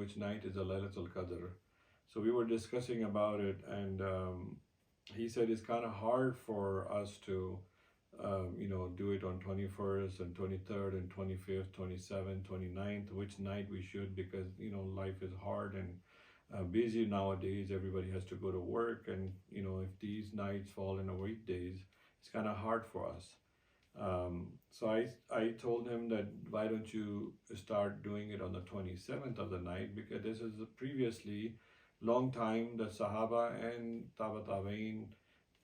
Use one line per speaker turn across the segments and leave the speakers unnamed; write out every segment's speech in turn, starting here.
which night is the Laylatul Qadr. So we were discussing about it, and he said it's kind of hard for us to, do it on 21st and 23rd and 25th, 27th, 29th, which night we should, because, life is hard and busy nowadays. Everybody has to go to work, and, if these nights fall in a weekdays, it's kind of hard for us. So I told him that why don't you start doing it on the 27th of the night, because this is previously long time the Sahaba and Tabain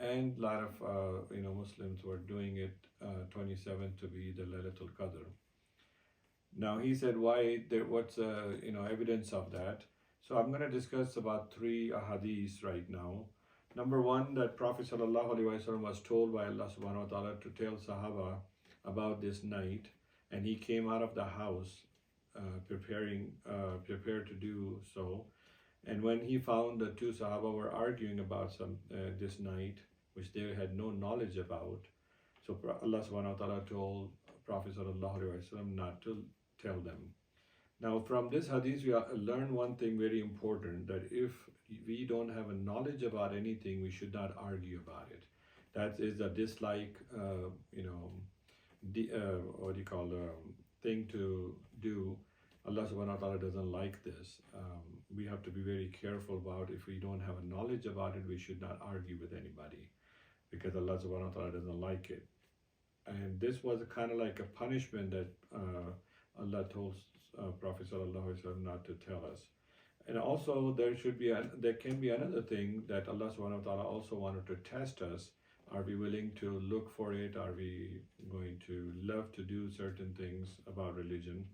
and a lot of Muslims were doing it 27th to be the Laylatul Qadr. Now he said what's evidence of that. So I'm going to discuss about three ahadiths right now. Number one, that Prophet ﷺ was told by Allah subhanahu wa ta'ala to tell Sahaba about this night, and he came out of the house prepared to do so. And when he found the two Sahaba were arguing about this night, which they had no knowledge about, so Allah subhanahu wa ta'ala told Prophet ﷺ not to tell them. Now from this hadith we learn one thing very important, that if we don't have a knowledge about anything, we should not argue about it. That is a dislike, thing to do. Allah subhanahu wa ta'ala doesn't like this. We have to be very careful about, if we don't have a knowledge about it, we should not argue with anybody, because Allah subhanahu wa ta'ala doesn't like it. And this was kind of like a punishment that Allah told Prophet sallallahu alaihi wasallam not to tell us. And also there can be another thing, that Allah subhanahu wa ta'ala also wanted to test us. Are we willing to look for it? Are we going to love to do certain things about religion?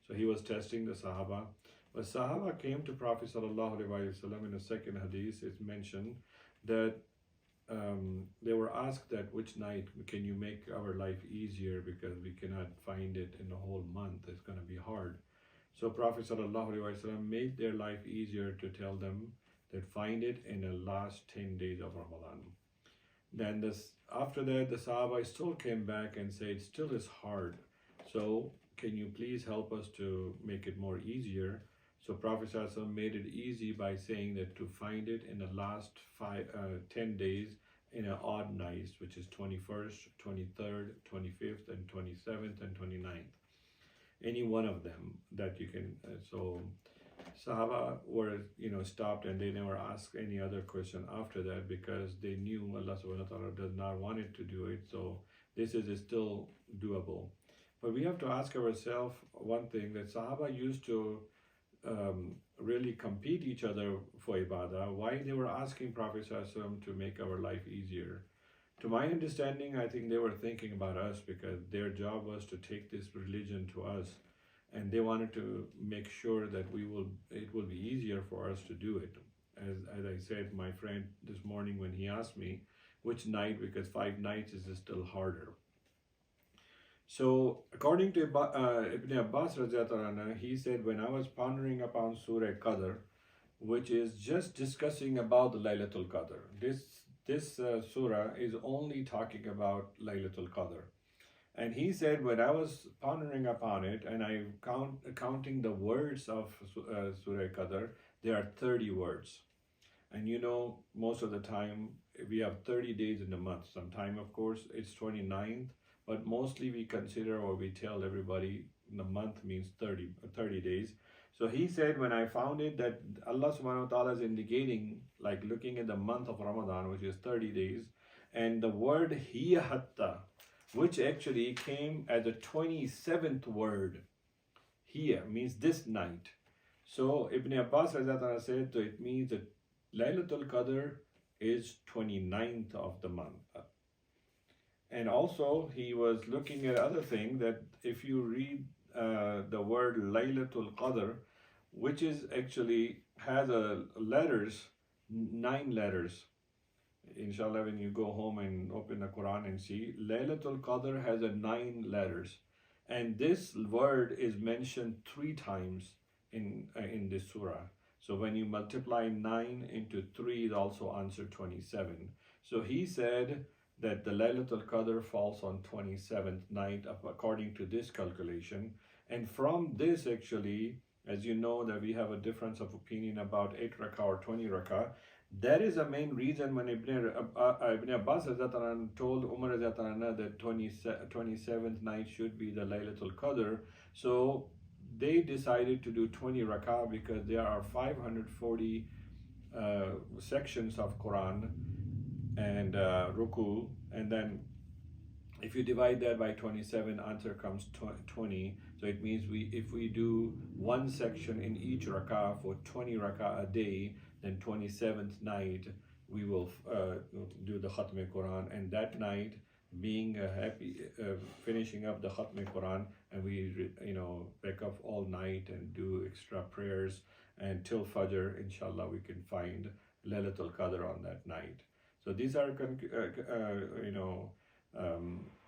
So he was testing the Sahaba. But Sahaba came to Prophet sallallahu alaihi wasallam. In the second hadith, it's mentioned that they were asked that which night can you make our life easier, because we cannot find it in the whole month. It's going to be hard. So Prophet ﷺ made their life easier to tell them that find it in the last 10 days of Ramadan. Then after that, the Sahaba still came back and said, still is hard. So can you please help us to make it more easier? So Prophet ﷺ made it easy by saying that to find it in the last 10 days in an odd nights, which is 21st, 23rd, 25th, and 27th, and 29th. Any one of them that you can. So Sahaba were stopped, and they never asked any other question after that, because they knew Allah subhanahu wa ta'ala does not want it to do it. So this is still doable. But we have to ask ourselves one thing, that Sahaba used to really compete each other for ibadah. Why they were asking Prophet sallallahu alaihi wasallam to make our life easier? To my understanding, I think they were thinking about us, because their job was to take this religion to us, and they wanted to make sure that it will be easier for us to do it. As I said, my friend this morning when he asked me which night, because 5 nights is still harder. So according to Ibn Abbas radhiyallahu anhu, he said, when I was pondering upon Surah Qadr, which is just discussing about the Laylatul Qadr, this surah is only talking about Laylatul Qadr. And he said, when I was pondering upon it, and I counting the words of Surah Qadr, there are 30 words. And most of the time we have 30 days in the month. Sometime, of course, it's 29th, but mostly we consider, or we tell everybody, the month means 30 days. So he said, when I found it, that Allah subhanahu wa ta'ala is indicating, like looking at the month of Ramadan, which is 30 days, and the word hiya hatta, which actually came as the 27th word. Hiya means this night. So Ibn Abbas said, so it means that Laylatul Qadr is 29th of the month. And also he was looking at other thing, that if you read the word Laylatul Qadr, which is actually has letters, 9 letters. Inshallah, when you go home and open the Quran and see, Laylatul Qadr has 9 letters, and this word is mentioned 3 times in this surah. So when you multiply 9 into 3, it also answers 27. So he said that the Laylatul Qadr falls on 27th night according to this calculation. And from this, actually, As you know that we have a difference of opinion about 8 rakah or 20 rakah. That is the main reason when Ibn Abbas told Umar that 27th night should be the Laylatul Qadr. So they decided to do 20 rakah because there are 540 sections of Quran and ruku, and then if you divide that by 27, answer comes 20. So it means if we do one section in each rakah for 20 rakah a day, then 27th night we will do the Khatm Quran, and that night being a happy finishing up the Khatm Quran, and we wake up all night and do extra prayers until Fajr. Inshallah, we can find Laylatul Qadr on that night. So these are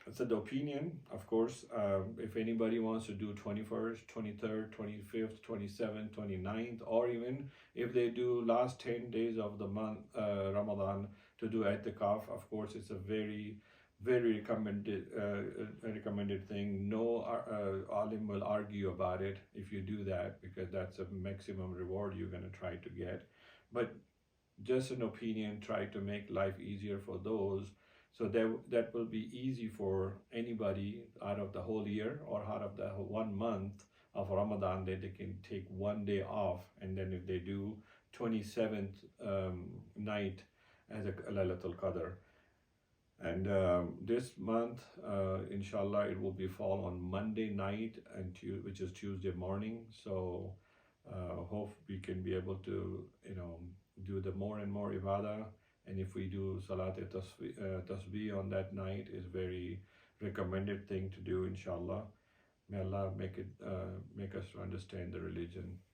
it's the opinion, of course. If anybody wants to do 21st, 23rd, 25th, 27th, 29th, or even if they do last 10 days of the month, Ramadan, to do I'tikaf, of course, it's a very, very recommended thing. No alim will argue about it if you do that, because that's a maximum reward you're going to try to get. But just an opinion, try to make life easier for those, so that will be easy for anybody out of the whole year or out of the 1 month of Ramadan, that they can take 1 day off, and then if they do 27th night as a Laylatul Qadr. And this month, inshallah, it will be fall on Monday night and which is Tuesday morning. So hope we can be able to do the more and more ibadah. And if we do salat tasbih on that night, is very recommended thing to do, inshallah. May Allah make us to understand the religion.